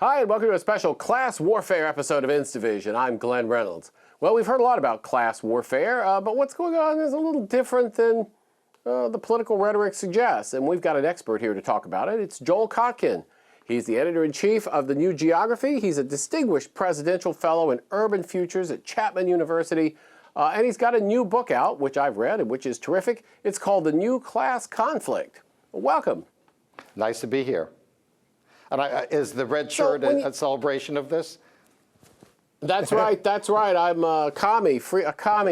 Hi, and welcome to a special class warfare episode of InstDivision. I'm Glenn Reynolds. Well, we've heard a lot about class warfare, but what's going on is a little different than the political rhetoric suggests, and we've got an expert here to talk about it. It's Joel Kotkin. He's the editor-in-chief of the New Geography. He's a distinguished presidential fellow in urban futures at Chapman University, and he's got a new book out, which I've read and which is terrific. It's called The New Class Conflict. Welcome. Nice to be here. And is the red shirt a celebration of this? That's right. That's right. I'm a commie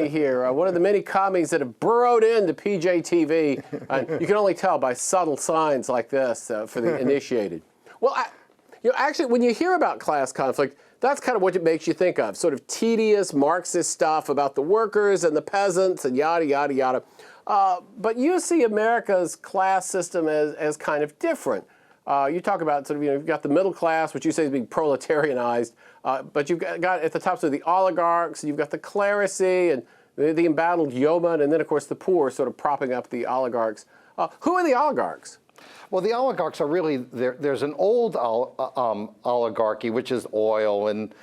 here. One of the many commies that have burrowed into PJTV. And you can only tell by subtle signs like this for the initiated. Well, actually, when you hear about class conflict, that's kind of what it makes you think of. Sort of tedious Marxist stuff about the workers and the peasants and yada, yada, yada. But you see America's class system as kind of different. You talk about sort of, you've got the middle class, which you say is being proletarianized, but you've got at the top sort of the oligarchs, and you've got the clerisy, and the embattled yeoman, and then, of course, the poor sort of propping up the oligarchs. Who are the oligarchs? Well, the oligarchs are really, there's an old oligarchy, which is oil and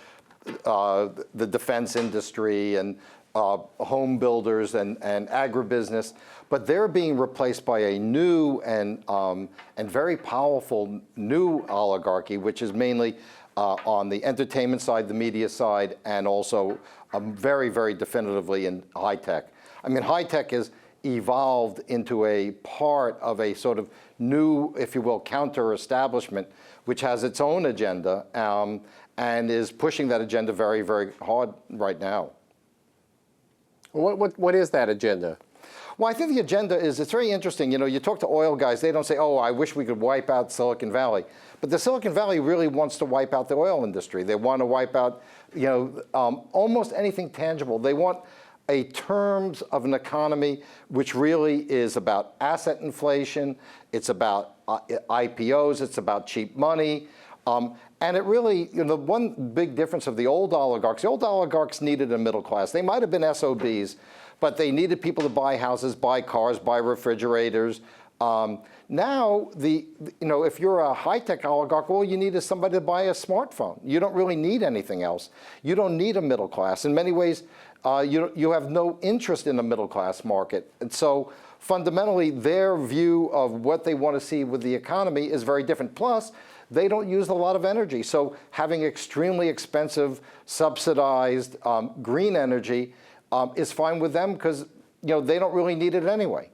the defense industry and home builders and agribusiness, but they're being replaced by a new and very powerful new oligarchy, which is mainly on the entertainment side, the media side, and also very, very definitively in high tech. I mean, high tech has evolved into a part of a sort of new, if you will, counter-establishment, which has its own agenda and is pushing that agenda very, very hard right now. What is that agenda? Well, I think the agenda is, it's very interesting. You know, you talk to oil guys, they don't say, oh, I wish we could wipe out Silicon Valley. But the Silicon Valley really wants to wipe out the oil industry. They want to wipe out, you know, almost anything tangible. They want a terms of an economy which really is about asset inflation. It's about IPOs. It's about cheap money. And it really, you know, one big difference of the old oligarchs needed a middle class. They might have been SOBs, but they needed people to buy houses, buy cars, buy refrigerators. Now, you know, if you're a high-tech oligarch, all you need is somebody to buy a smartphone. You don't really need anything else. You don't need a middle class. In many ways, you have no interest in the middle class market. And so fundamentally, their view of what they want to see with the economy is very different. Plus, they don't use a lot of energy. So having extremely expensive, subsidized green energy is fine with them because, you know, they don't really need it anyway.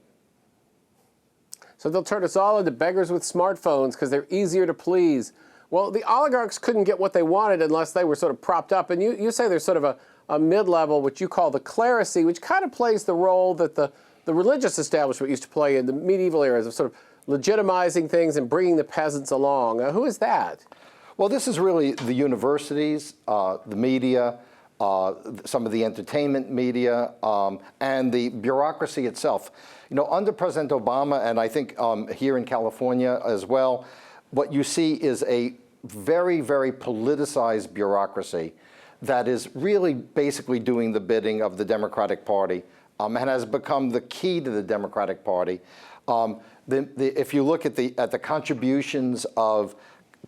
So they'll turn us all into beggars with smartphones because they're easier to please. Well, the oligarchs couldn't get what they wanted unless they were sort of propped up. And you say there's sort of a mid-level, which you call the clerisy, which kind of plays the role that the religious establishment used to play in the medieval eras of sort of legitimizing things and bringing the peasants along. Who is that? Well, this is really the universities, the media, some of the entertainment media, and the bureaucracy itself. You know, under President Obama, and I think here in California as well, what you see is a very, very politicized bureaucracy that is really basically doing the bidding of the Democratic Party and has become the key to the Democratic Party. If you look at the contributions of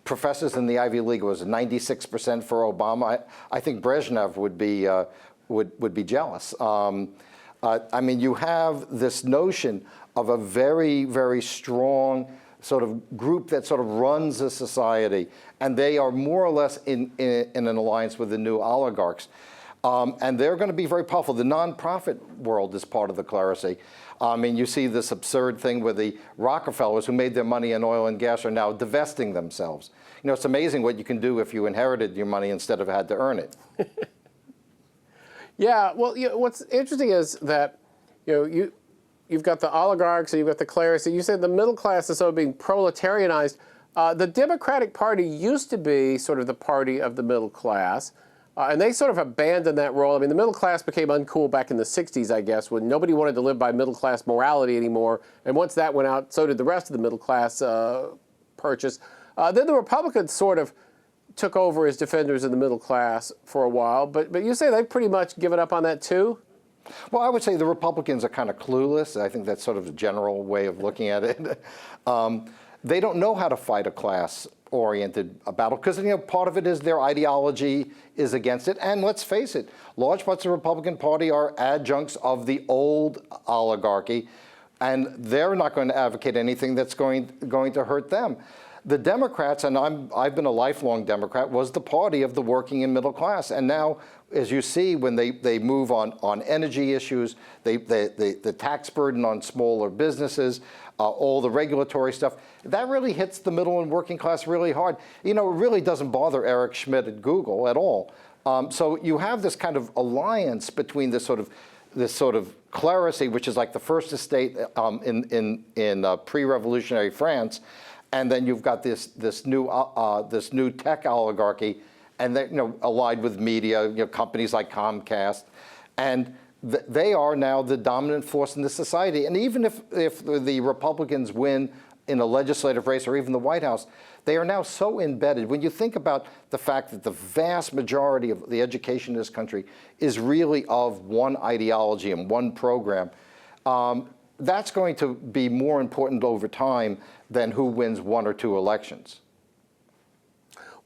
professors in the Ivy League, it was 96% for Obama. I think Brezhnev would be jealous. I mean, you have this notion of a very, very strong sort of group that sort of runs a society, and they are more or less in an alliance with the new oligarchs. And they're going to be very powerful. The nonprofit world is part of the clerisy. I mean, you see this absurd thing where the Rockefellers, who made their money in oil and gas, are now divesting themselves. You know, it's amazing what you can do if you inherited your money instead of had to earn it. Yeah, well, you know, what's interesting is that, you know, you've got the oligarchs and you've got the clerisy. You said the middle class is sort of being proletarianized. The Democratic Party used to be sort of the party of the middle class. And they sort of abandoned that role. I mean, the middle class became uncool back in the 60s, I guess, when nobody wanted to live by middle class morality anymore. And once that went out, so did the rest of the middle class purchase. Then the Republicans sort of took over as defenders of the middle class for a while. But you say they've pretty much given up on that too? Well, I would say the Republicans are kind of clueless. I think that's sort of a general way of looking at it. they don't know how to fight a class-oriented battle because, you know, part of it is their ideology is against it. And let's face it, large parts of the Republican Party are adjuncts of the old oligarchy, and they're not going to advocate anything that's going to hurt them. The Democrats, and I've been a lifelong Democrat, was the party of the working and middle class. And now, as you see, when they move on energy issues, the tax burden on smaller businesses, all the regulatory stuff, that really hits the middle and working class really hard. You know, it really doesn't bother Eric Schmidt at Google at all. So you have this kind of alliance between this sort of clerisy, which is like the first estate in pre-revolutionary France, and then you've got this new tech oligarchy, and they, you know, allied with media, you know, companies like Comcast, and they are now the dominant force in this society. And even if the Republicans win in a legislative race or even the White House, they are now so embedded. When you think about the fact that the vast majority of the education in this country is really of one ideology and one program, that's going to be more important over time than who wins one or two elections.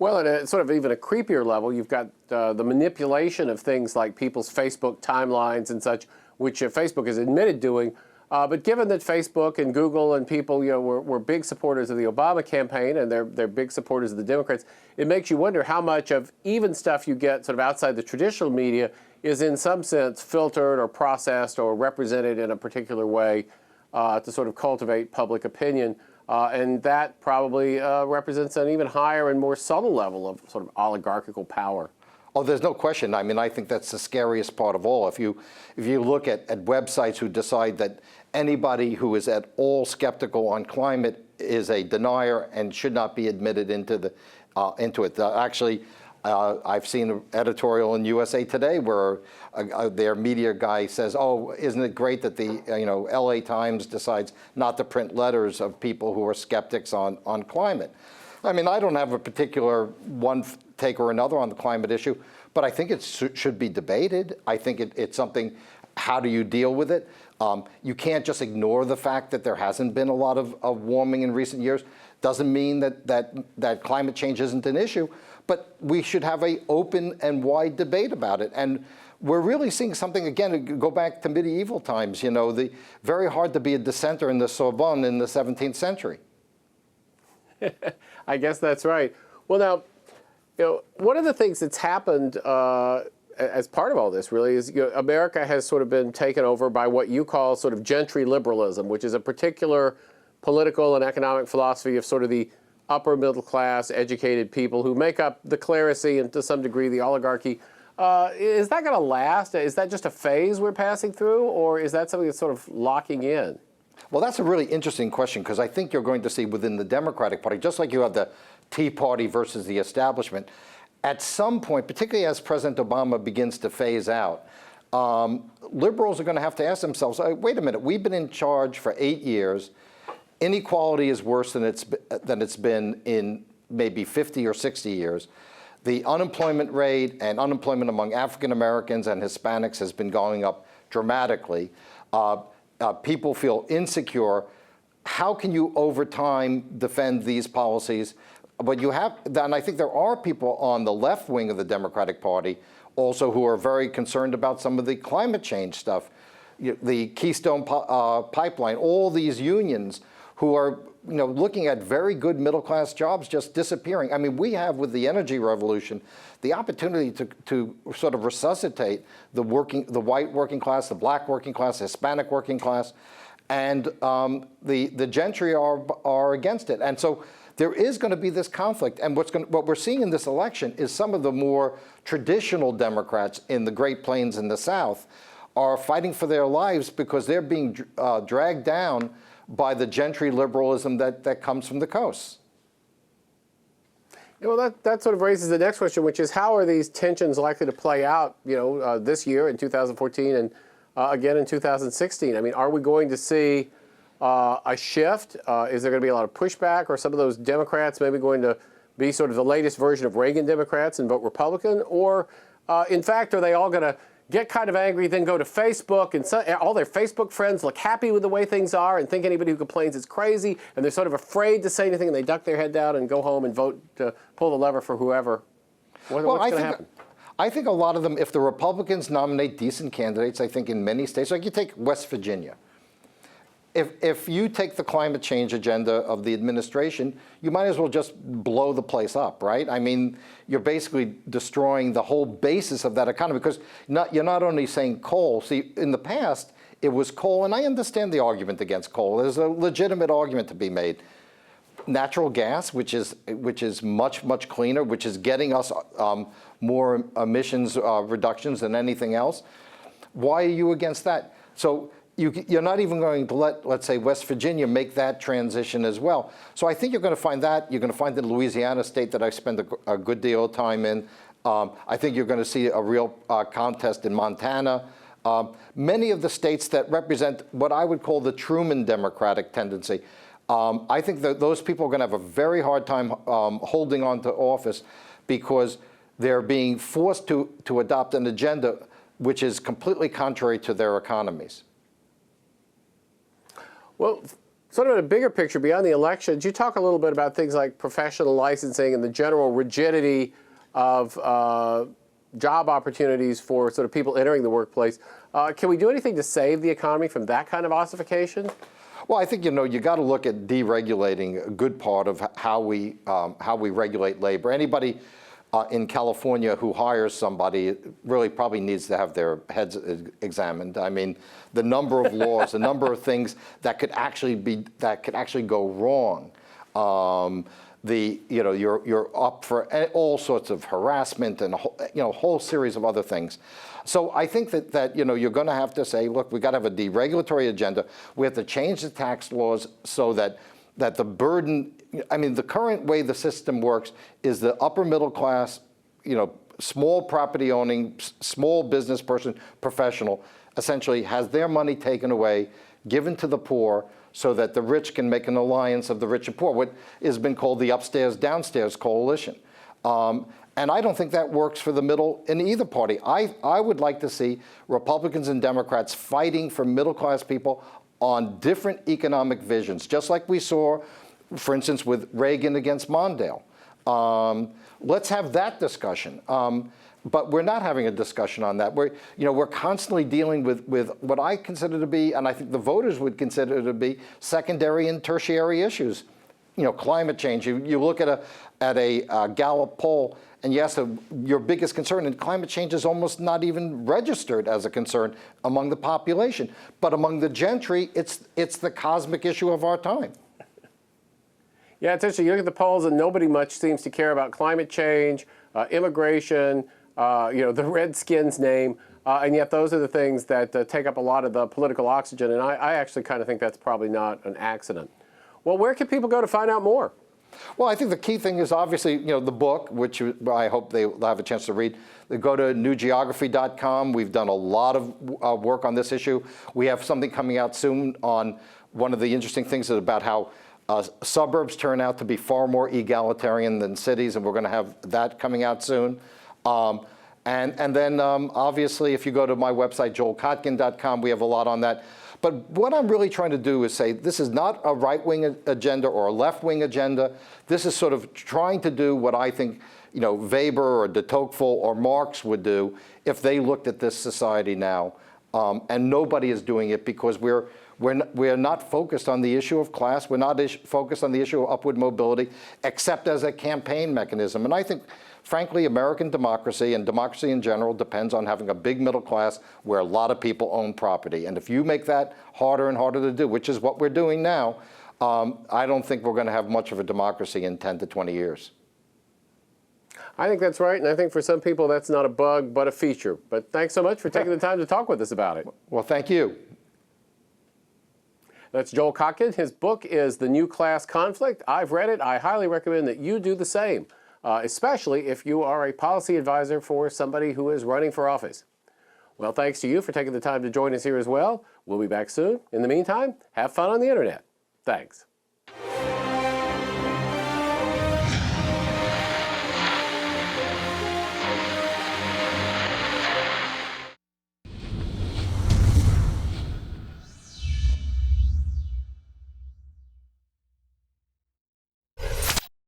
Well, at a sort of even a creepier level, you've got the manipulation of things like people's Facebook timelines and such, which Facebook has admitted doing. But given that Facebook and Google and people, you know, were big supporters of the Obama campaign and they're big supporters of the Democrats, it makes you wonder how much of even stuff you get sort of outside the traditional media is in some sense filtered or processed or represented in a particular way to sort of cultivate public opinion. And that probably represents an even higher and more subtle level of sort of oligarchical power. Oh, there's no question. I mean, I think that's the scariest part of all. If you look at websites who decide that anybody who is at all skeptical on climate is a denier and should not be admitted into it. Actually, I've seen an editorial in USA Today where their media guy says, "Oh, isn't it great that the LA Times decides not to print letters of people who are skeptics on climate?" I mean, I don't have a particular one take or another on the climate issue, but I think it should be debated. I think it's something, how do you deal with it? You can't just ignore the fact that there hasn't been a lot of warming in recent years. Doesn't mean that climate change isn't an issue, but we should have an open and wide debate about it. And we're really seeing something, again, go back to medieval times, you know, very hard to be a dissenter in the Sorbonne in the 17th century. I guess that's right. Well, now, you know, one of the things that's happened as part of all this really is, you know, America has sort of been taken over by what you call sort of gentry liberalism, which is a particular political and economic philosophy of sort of the upper middle class educated people who make up the clerisy and to some degree the oligarchy. Is that going to last? Is that just a phase we're passing through, or is that something that's sort of locking in? Well, that's a really interesting question, because I think you're going to see within the Democratic Party, just like you have the Tea Party versus the establishment, at some point, particularly as President Obama begins to phase out, liberals are going to have to ask themselves, wait a minute, we've been in charge for 8 years. Inequality is worse than it's been in maybe 50 or 60 years. The unemployment rate and unemployment among African Americans and Hispanics has been going up dramatically. People feel insecure. How can you, over time, defend these policies? But you have, and I think there are people on the left wing of the Democratic Party also who are very concerned about some of the climate change stuff, the Keystone Pipeline, all these unions who are, you know, looking at very good middle-class jobs just disappearing. I mean, we have, with the energy revolution, the opportunity to sort of resuscitate the white working class, the black working class, the Hispanic working class, and the gentry are against it. And so there is going to be this conflict. And what we're seeing in this election is some of the more traditional Democrats in the Great Plains in the South are fighting for their lives because they're being dragged down by the gentry liberalism that comes from the coast. Well, that sort of raises the next question, which is how are these tensions likely to play out, you know, this year in 2014 and again in 2016? I mean, are we going to see a shift? Is there going to be a lot of pushback, or some of those Democrats maybe going to be sort of the latest version of Reagan Democrats and vote Republican? Or, in fact, are they all going to get kind of angry, then go to Facebook, and all their Facebook friends look happy with the way things are and think anybody who complains is crazy, and they're sort of afraid to say anything, and they duck their head down and go home and vote to pull the lever for whoever. What's going to happen? I think a lot of them, if the Republicans nominate decent candidates, I think in many states, like you take West Virginia, if you take the climate change agenda of the administration, you might as well just blow the place up, right? I mean, you're basically destroying the whole basis of that economy, because you're not only saying coal. See, in the past, it was coal, and I understand the argument against coal. There's a legitimate argument to be made. Natural gas, which is much, much cleaner, which is getting us more emissions reductions than anything else. Why are you against that? So you're not even going to let's say, West Virginia make that transition as well. So I think you're going to find that. You're going to find the Louisiana state that I spend a good deal of time in. I think you're going to see a real contest in Montana. Many of the states that represent what I would call the Truman Democratic tendency. I think that those people are going to have a very hard time holding on to office, because they're being forced to adopt an agenda which is completely contrary to their economies. Well, sort of in a bigger picture, beyond the elections, you talk a little bit about things like professional licensing and the general rigidity of job opportunities for sort of people entering the workplace. Can we do anything to save the economy from that kind of ossification? Well, I think, you got to look at deregulating a good part of how we regulate labor. Anybody in California who hires somebody really probably needs to have their heads examined. I mean, the number of laws, the number of things that could actually go wrong. You're up for all sorts of harassment and a whole series of other things. So I think that you're going to have to say, look, we got to have a deregulatory agenda. We have to change the tax laws so that the burden. I mean, the current way the system works is the upper middle class, small property owning, small business person, professional, essentially has their money taken away, given to the poor, so that the rich can make an alliance of the rich and poor, what has been called the upstairs downstairs coalition. And I don't think that works for the middle in either party. I would like to see Republicans and Democrats fighting for middle class people on different economic visions, just like we saw, for instance, with Reagan against Mondale. Let's have that discussion. But we're not having a discussion on that. We're constantly dealing with what I consider to be, and I think the voters would consider to be, secondary and tertiary issues. Climate change. You look at a Gallup poll, and yes, your biggest concern in climate change is almost not even registered as a concern among the population. But among the gentry, it's the cosmic issue of our time. Yeah, it's interesting. You look at the polls, and nobody much seems to care about climate change, immigration, the Redskins name, and yet those are the things that take up a lot of the political oxygen. And I actually kind of think that's probably not an accident. Well, where can people go to find out more? Well, I think the key thing is obviously, the book, which I hope they'll have a chance to read. They go to newgeography.com. We've done a lot of work on this issue. We have something coming out soon on one of the interesting things about how suburbs turn out to be far more egalitarian than cities, and we're going to have that coming out soon. And then obviously, if you go to my website, joelkotkin.com, we have a lot on that. But what I'm really trying to do is say this is not a right-wing agenda or a left-wing agenda. This is sort of trying to do what I think Weber or de Tocqueville or Marx would do if they looked at this society now. And nobody is doing it because we're not focused on the issue of class. We're not focused on the issue of upward mobility, except as a campaign mechanism. And I think, frankly, American democracy and democracy in general depends on having a big middle class where a lot of people own property. And if you make that harder and harder to do, which is what we're doing now, I don't think we're going to have much of a democracy in 10 to 20 years. I think that's right, and I think for some people that's not a bug but a feature. But thanks so much for taking the time to talk with us about it. Well, thank you. That's Joel Kotkin. His book is The New Class Conflict. I've read it. I highly recommend that you do the same, especially if you are a policy advisor for somebody who is running for office. Well, thanks to you for taking the time to join us here as well. We'll be back soon. In the meantime, have fun on the internet. Thanks.